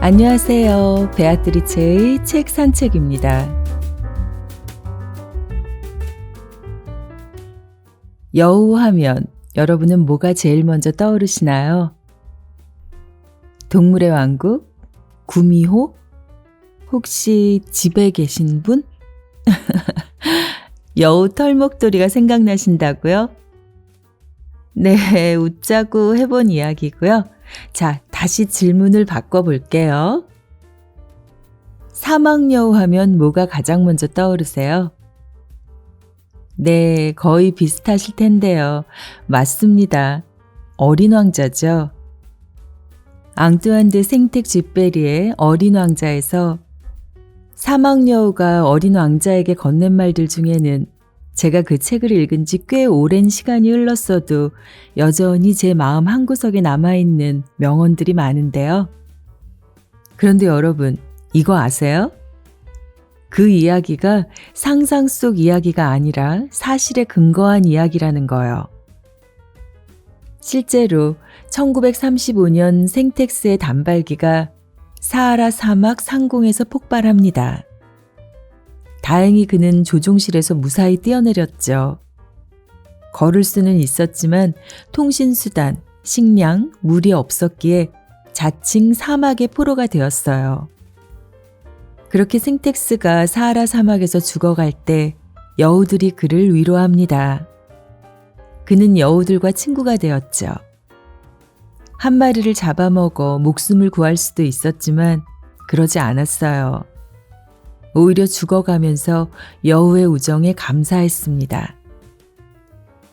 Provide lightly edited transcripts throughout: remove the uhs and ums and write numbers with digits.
안녕하세요. 베아트리체의 책 산책입니다. 여우 하면 여러분은 뭐가 제일 먼저 떠오르시나요? 동물의 왕국? 구미호? 혹시 집에 계신 분? 여우 털목도리가 생각나신다고요? 네, 웃자고 해본 이야기고요. 자, 다시 질문을 바꿔볼게요. 사막여우 하면 뭐가 가장 먼저 떠오르세요? 네, 거의 비슷하실 텐데요. 맞습니다. 어린 왕자죠. 앙뚜안 드 생텍쥐페리의 어린 왕자에서 사막여우가 어린 왕자에게 건넨 말들 중에는 제가 그 책을 읽은 지 꽤 오랜 시간이 흘렀어도 여전히 제 마음 한구석에 남아있는 명언들이 많은데요. 그런데 여러분, 이거 아세요? 그 이야기가 상상 속 이야기가 아니라 사실에 근거한 이야기라는 거요. 실제로 1935년 생텍스의 단발기가 사하라 사막 상공에서 폭발합니다. 다행히 그는 조종실에서 무사히 뛰어내렸죠. 걸을 수는 있었지만 통신수단, 식량, 물이 없었기에 자칭 사막의 포로가 되었어요. 그렇게 생텍스가 사하라 사막에서 죽어갈 때 여우들이 그를 위로합니다. 그는 여우들과 친구가 되었죠. 한 마리를 잡아먹어 목숨을 구할 수도 있었지만 그러지 않았어요. 오히려 죽어가면서 여우의 우정에 감사했습니다.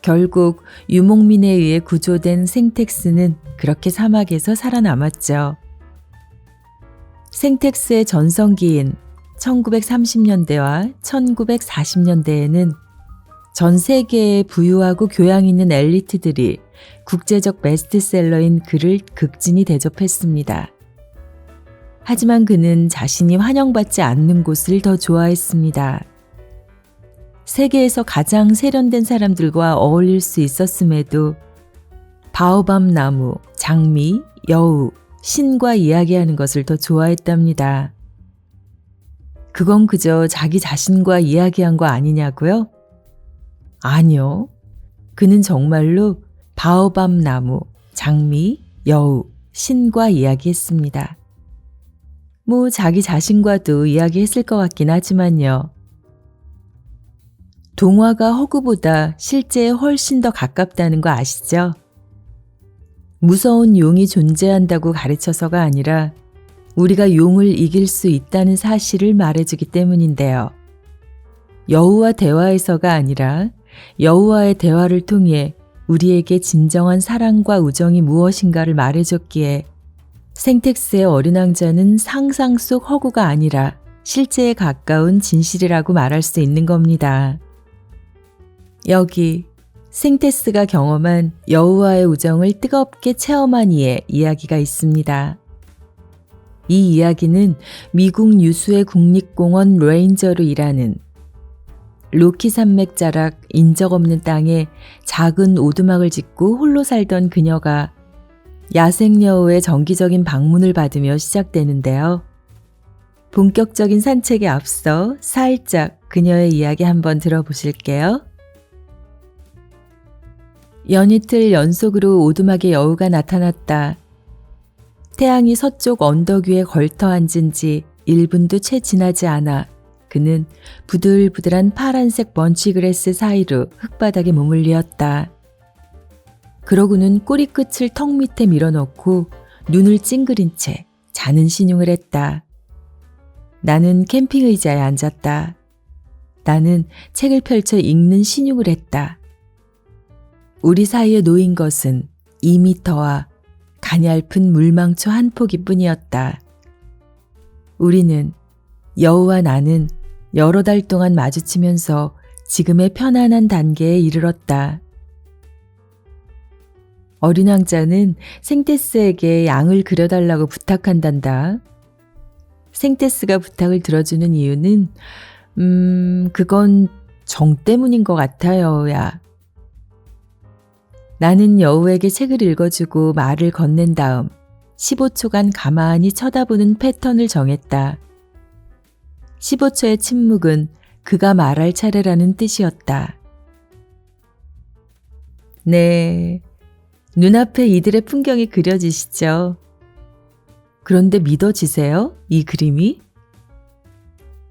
결국 유목민에 의해 구조된 생텍스는 그렇게 사막에서 살아남았죠. 생텍스의 전성기인 1930년대와 1940년대에는 전 세계의 부유하고 교양 있는 엘리트들이 국제적 베스트셀러인 그를 극진히 대접했습니다. 하지만 그는 자신이 환영받지 않는 곳을 더 좋아했습니다. 세계에서 가장 세련된 사람들과 어울릴 수 있었음에도 바오밥 나무, 장미, 여우, 신과 이야기하는 것을 더 좋아했답니다. 그건 그저 자기 자신과 이야기한 거 아니냐고요? 아니요. 그는 정말로 바오밥 나무, 장미, 여우, 신과 이야기했습니다. 자기 자신과도 이야기했을 것 같긴 하지만요. 동화가 허구보다 실제에 훨씬 더 가깝다는 거 아시죠? 무서운 용이 존재한다고 가르쳐서가 아니라 우리가 용을 이길 수 있다는 사실을 말해주기 때문인데요. 여우와 대화에서가 아니라 여우와의 대화를 통해 우리에게 진정한 사랑과 우정이 무엇인가를 말해줬기에 생텍스의 어린 왕자는 상상 속 허구가 아니라 실제에 가까운 진실이라고 말할 수 있는 겁니다. 여기 생텍스가 경험한 여우와의 우정을 뜨겁게 체험한 이의 이야기가 있습니다. 이 이야기는 미국 유수의 국립공원 레인저로 일하는 로키 산맥 자락 인적 없는 땅에 작은 오두막을 짓고 홀로 살던 그녀가 야생여우의 정기적인 방문을 받으며 시작되는데요. 본격적인 산책에 앞서 살짝 그녀의 이야기 한번 들어보실게요. 연이틀 연속으로 오두막에 여우가 나타났다. 태양이 서쪽 언덕 위에 걸터 앉은 지 1분도 채 지나지 않아 그는 부들부들한 파란색 먼치그래스 사이로 흙바닥에 머물리었다. 그러고는 꼬리끝을 턱 밑에 밀어넣고 눈을 찡그린 채 자는 신용을 했다. 나는 캠핑 의자에 앉았다. 나는 책을 펼쳐 읽는 신용을 했다. 우리 사이에 놓인 것은 2미터와 가냘픈 물망초 한 포기뿐이었다. 우리는, 여우와 나는 여러 달 동안 마주치면서 지금의 편안한 단계에 이르렀다. 어린 왕자는 생테스에게 양을 그려달라고 부탁한단다. 생테스가 부탁을 들어주는 이유는 그건 정 때문인 것 같아요, 야. 나는 여우에게 책을 읽어주고 말을 건넨 다음 15초간 가만히 쳐다보는 패턴을 정했다. 15초의 침묵은 그가 말할 차례라는 뜻이었다. 네, 눈앞에 이들의 풍경이 그려지시죠? 그런데 믿어지세요? 이 그림이?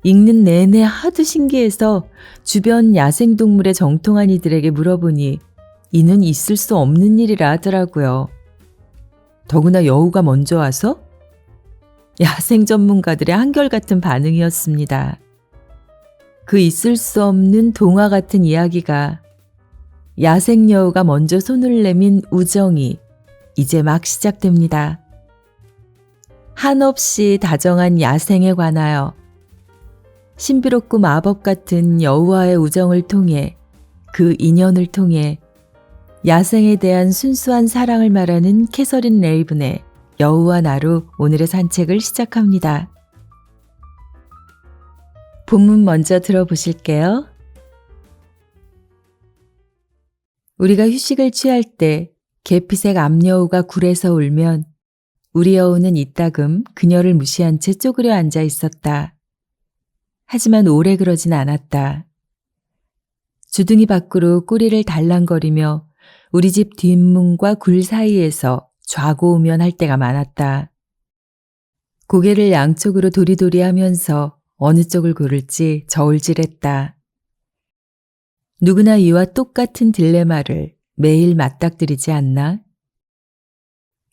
읽는 내내 하도 신기해서 주변 야생동물에 정통한 이들에게 물어보니 이는 있을 수 없는 일이라 하더라고요. 더구나 여우가 먼저 와서? 야생 전문가들의 한결같은 반응이었습니다. 그 있을 수 없는 동화 같은 이야기가 야생 여우가 먼저 손을 내민 우정이 이제 막 시작됩니다. 한없이 다정한 야생에 관하여 신비롭고 마법 같은 여우와의 우정을 통해 그 인연을 통해 야생에 대한 순수한 사랑을 말하는 캐서린 레이븐의 여우와 나로 오늘의 산책을 시작합니다. 본문 먼저 들어보실게요. 우리가 휴식을 취할 때 계피색 암여우가 굴에서 울면 우리 여우는 이따금 그녀를 무시한 채 쪼그려 앉아 있었다. 하지만 오래 그러진 않았다. 주둥이 밖으로 꼬리를 달랑거리며 우리 집 뒷문과 굴 사이에서 좌고우면할 때가 많았다. 고개를 양쪽으로 도리도리 하면서 어느 쪽을 고를지 저울질했다. 누구나 이와 똑같은 딜레마를 매일 맞닥뜨리지 않나?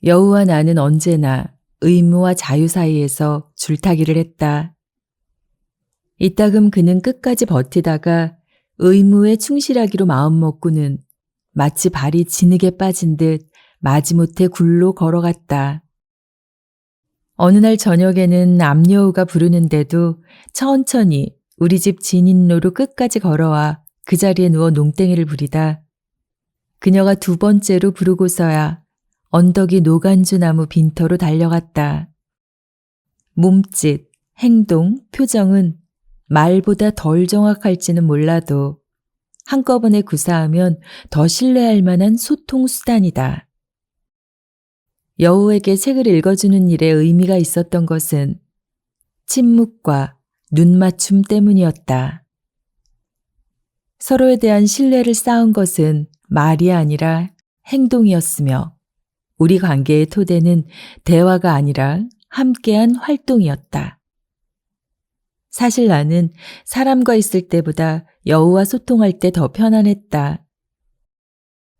여우와 나는 언제나 의무와 자유 사이에서 줄타기를 했다. 이따금 그는 끝까지 버티다가 의무에 충실하기로 마음먹고는 마치 발이 진흙에 빠진 듯 마지못해 굴로 걸어갔다. 어느 날 저녁에는 암여우가 부르는데도 천천히 우리 집 진인로로 끝까지 걸어와 그 자리에 누워 농땡이를 부리다 그녀가 두 번째로 부르고서야 언덕이 노간주 나무 빈터로 달려갔다. 몸짓, 행동, 표정은 말보다 덜 정확할지는 몰라도 한꺼번에 구사하면 더 신뢰할 만한 소통 수단이다. 여우에게 책을 읽어주는 일에 의미가 있었던 것은 침묵과 눈맞춤 때문이었다. 서로에 대한 신뢰를 쌓은 것은 말이 아니라 행동이었으며 우리 관계의 토대는 대화가 아니라 함께한 활동이었다. 사실 나는 사람과 있을 때보다 여우와 소통할 때 더 편안했다.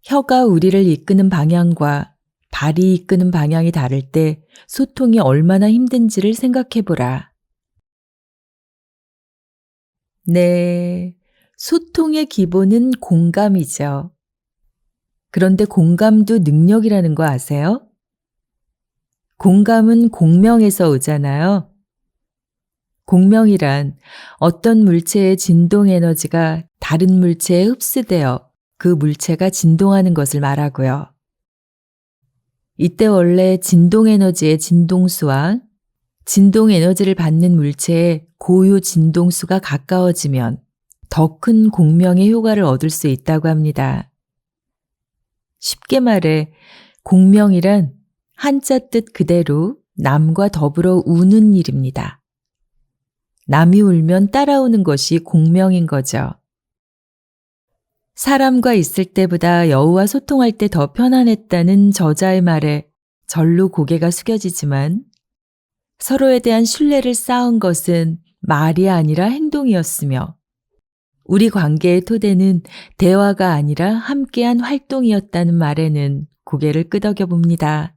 혀가 우리를 이끄는 방향과 발이 이끄는 방향이 다를 때 소통이 얼마나 힘든지를 생각해보라. 네, 소통의 기본은 공감이죠. 그런데 공감도 능력이라는 거 아세요? 공감은 공명에서 오잖아요. 공명이란 어떤 물체의 진동 에너지가 다른 물체에 흡수되어 그 물체가 진동하는 것을 말하고요. 이때 원래 진동 에너지의 진동수와 진동 에너지를 받는 물체의 고유 진동수가 가까워지면 더 큰 공명의 효과를 얻을 수 있다고 합니다. 쉽게 말해 공명이란 한자 뜻 그대로 남과 더불어 우는 일입니다. 남이 울면 따라오는 것이 공명인 거죠. 사람과 있을 때보다 여우와 소통할 때 더 편안했다는 저자의 말에 절로 고개가 숙여지지만 서로에 대한 신뢰를 쌓은 것은 말이 아니라 행동이었으며 우리 관계의 토대는 대화가 아니라 함께한 활동이었다는 말에는 고개를 끄덕여 봅니다.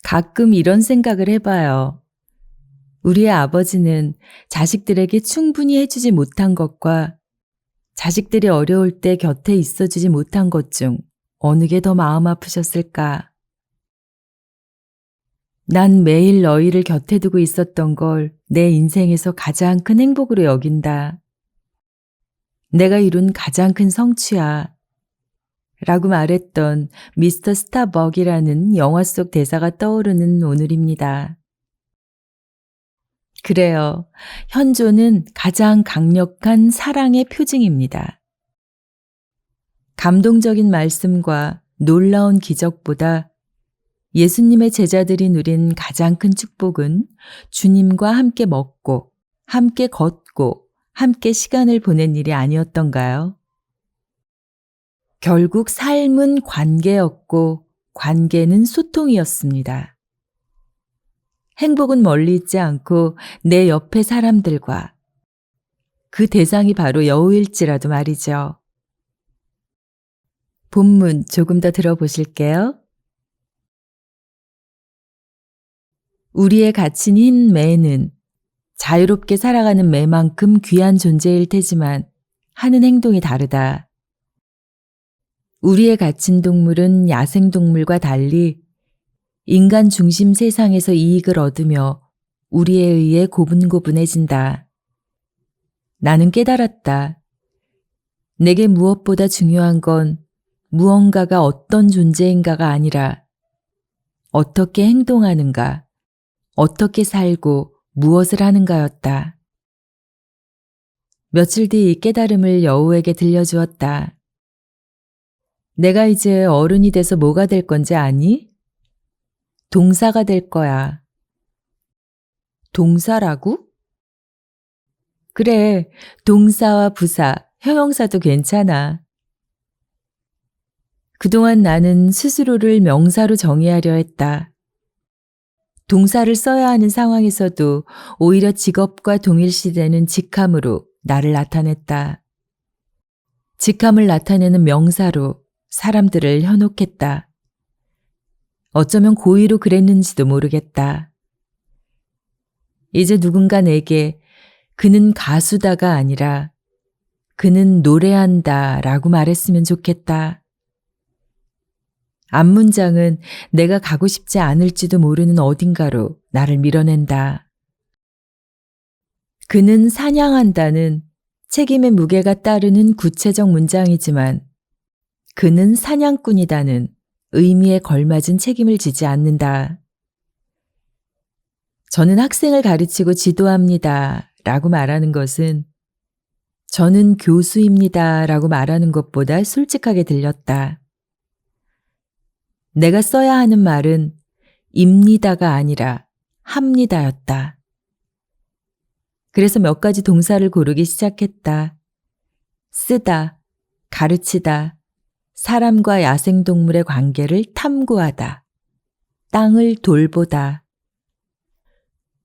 가끔 이런 생각을 해봐요. 우리의 아버지는 자식들에게 충분히 해주지 못한 것과 자식들이 어려울 때 곁에 있어주지 못한 것 중 어느 게 더 마음 아프셨을까? 난 매일 너희를 곁에 두고 있었던 걸 내 인생에서 가장 큰 행복으로 여긴다. 내가 이룬 가장 큰 성취야. 라고 말했던 미스터 스타벅이라는 영화 속 대사가 떠오르는 오늘입니다. 그래요. 현존은 가장 강력한 사랑의 표징입니다. 감동적인 말씀과 놀라운 기적보다 예수님의 제자들이 누린 가장 큰 축복은 주님과 함께 먹고, 함께 걷고, 함께 시간을 보낸 일이 아니었던가요? 결국 삶은 관계였고, 관계는 소통이었습니다. 행복은 멀리 있지 않고 내 옆의 사람들과, 그 대상이 바로 여우일지라도 말이죠. 본문 조금 더 들어보실게요. 우리의 갇힌 흰 매는 자유롭게 살아가는 매만큼 귀한 존재일 테지만 하는 행동이 다르다. 우리의 갇힌 동물은 야생동물과 달리 인간 중심 세상에서 이익을 얻으며 우리에 의해 고분고분해진다. 나는 깨달았다. 내게 무엇보다 중요한 건 무언가가 어떤 존재인가가 아니라 어떻게 행동하는가, 어떻게 살고 무엇을 하는가였다. 며칠 뒤 이 깨달음을 여우에게 들려주었다. 내가 이제 어른이 돼서 뭐가 될 건지 아니? 동사가 될 거야. 동사라고? 그래, 동사와 부사, 형용사도 괜찮아. 그동안 나는 스스로를 명사로 정의하려 했다. 동사를 써야 하는 상황에서도 오히려 직업과 동일시되는 직함으로 나를 나타냈다. 직함을 나타내는 명사로 사람들을 현혹했다. 어쩌면 고의로 그랬는지도 모르겠다. 이제 누군가 내게 그는 가수다가 아니라 그는 노래한다 라고 말했으면 좋겠다. 앞문장은 내가 가고 싶지 않을지도 모르는 어딘가로 나를 밀어낸다. 그는 사냥한다는 책임의 무게가 따르는 구체적 문장이지만 그는 사냥꾼이다는 의미에 걸맞은 책임을 지지 않는다. 저는 학생을 가르치고 지도합니다 라고 말하는 것은 저는 교수입니다 라고 말하는 것보다 솔직하게 들렸다. 내가 써야 하는 말은 입니다가 아니라 합니다였다. 그래서 몇 가지 동사를 고르기 시작했다. 쓰다, 가르치다, 사람과 야생동물의 관계를 탐구하다, 땅을 돌보다.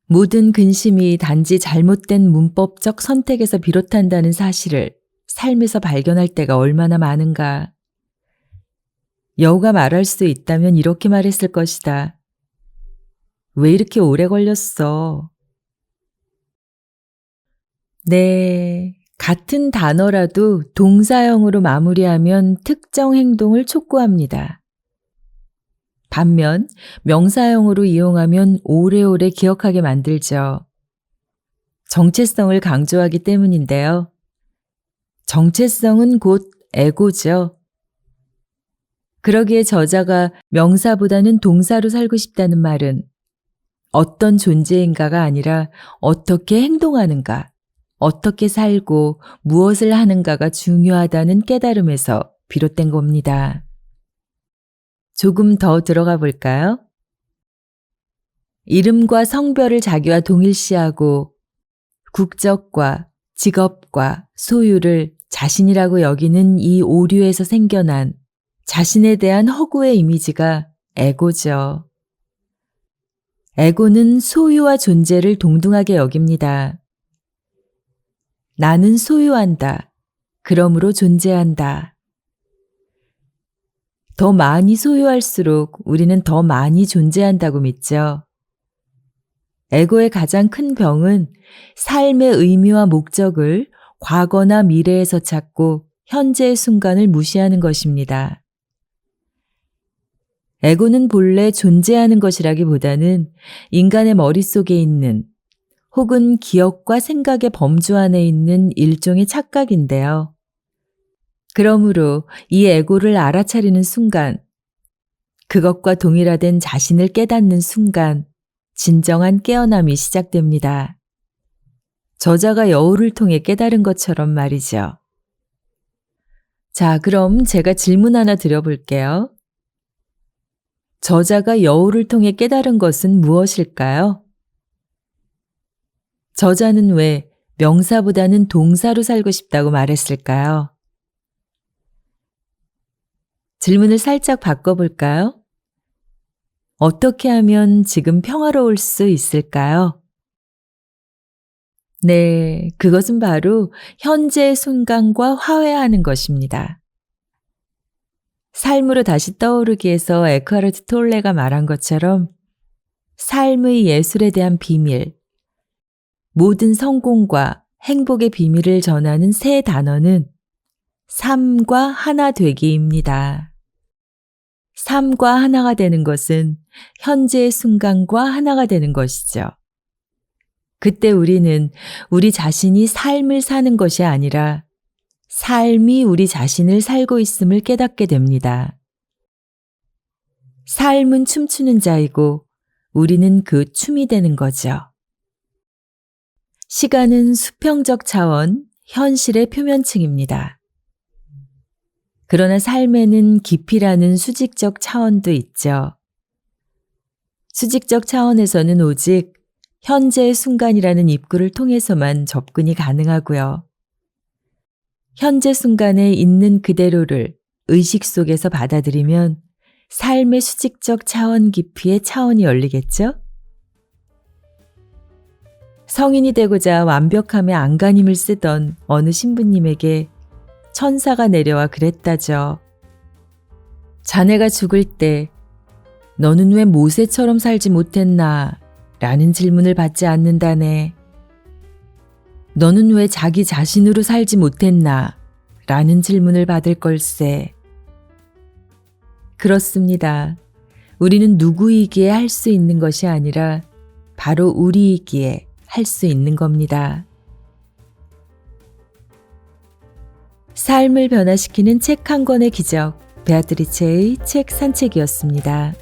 모든 근심이 단지 잘못된 문법적 선택에서 비롯한다는 사실을 삶에서 발견할 때가 얼마나 많은가. 여우가 말할 수 있다면 이렇게 말했을 것이다. 왜 이렇게 오래 걸렸어? 네, 같은 단어라도 동사형으로 마무리하면 특정 행동을 촉구합니다. 반면 명사형으로 이용하면 오래오래 기억하게 만들죠. 정체성을 강조하기 때문인데요. 정체성은 곧 에고죠. 그러기에 저자가 명사보다는 동사로 살고 싶다는 말은 어떤 존재인가가 아니라 어떻게 행동하는가, 어떻게 살고 무엇을 하는가가 중요하다는 깨달음에서 비롯된 겁니다. 조금 더 들어가 볼까요? 이름과 성별을 자기와 동일시하고 국적과 직업과 소유를 자신이라고 여기는 이 오류에서 생겨난 자신에 대한 허구의 이미지가 에고죠. 에고는 소유와 존재를 동등하게 여깁니다. 나는 소유한다. 그러므로 존재한다. 더 많이 소유할수록 우리는 더 많이 존재한다고 믿죠. 에고의 가장 큰 병은 삶의 의미와 목적을 과거나 미래에서 찾고 현재의 순간을 무시하는 것입니다. 에고는 본래 존재하는 것이라기보다는 인간의 머릿속에 있는 혹은 기억과 생각의 범주 안에 있는 일종의 착각인데요. 그러므로 이 에고를 알아차리는 순간, 그것과 동일화된 자신을 깨닫는 순간, 진정한 깨어남이 시작됩니다. 저자가 여우를 통해 깨달은 것처럼 말이죠. 자, 그럼 제가 질문 하나 드려볼게요. 저자가 여우를 통해 깨달은 것은 무엇일까요? 저자는 왜 명사보다는 동사로 살고 싶다고 말했을까요? 질문을 살짝 바꿔볼까요? 어떻게 하면 지금 평화로울 수 있을까요? 네, 그것은 바로 현재의 순간과 화해하는 것입니다. 삶으로 다시 떠오르기 위해서 에크하르트 톨레가 말한 것처럼 삶의 예술에 대한 비밀, 모든 성공과 행복의 비밀을 전하는 세 단어는 삶과 하나 되기입니다. 삶과 하나가 되는 것은 현재의 순간과 하나가 되는 것이죠. 그때 우리는 우리 자신이 삶을 사는 것이 아니라 삶이 우리 자신을 살고 있음을 깨닫게 됩니다. 삶은 춤추는 자이고 우리는 그 춤이 되는 거죠. 시간은 수평적 차원, 현실의 표면층입니다. 그러나 삶에는 깊이라는 수직적 차원도 있죠. 수직적 차원에서는 오직 현재의 순간이라는 입구를 통해서만 접근이 가능하고요. 현재 순간에 있는 그대로를 의식 속에서 받아들이면 삶의 수직적 차원 깊이의 차원이 열리겠죠? 성인이 되고자 완벽함의 안간힘을 쓰던 어느 신부님에게 천사가 내려와 그랬다죠. 자네가 죽을 때 너는 왜 모세처럼 살지 못했나? 라는 질문을 받지 않는다네. 너는 왜 자기 자신으로 살지 못했나? 라는 질문을 받을 걸세. 그렇습니다. 우리는 누구이기에 할 수 있는 것이 아니라 바로 우리이기에 할 수 있는 겁니다. 삶을 변화시키는 책 한 권의 기적, 베아트리체의 책 산책이었습니다.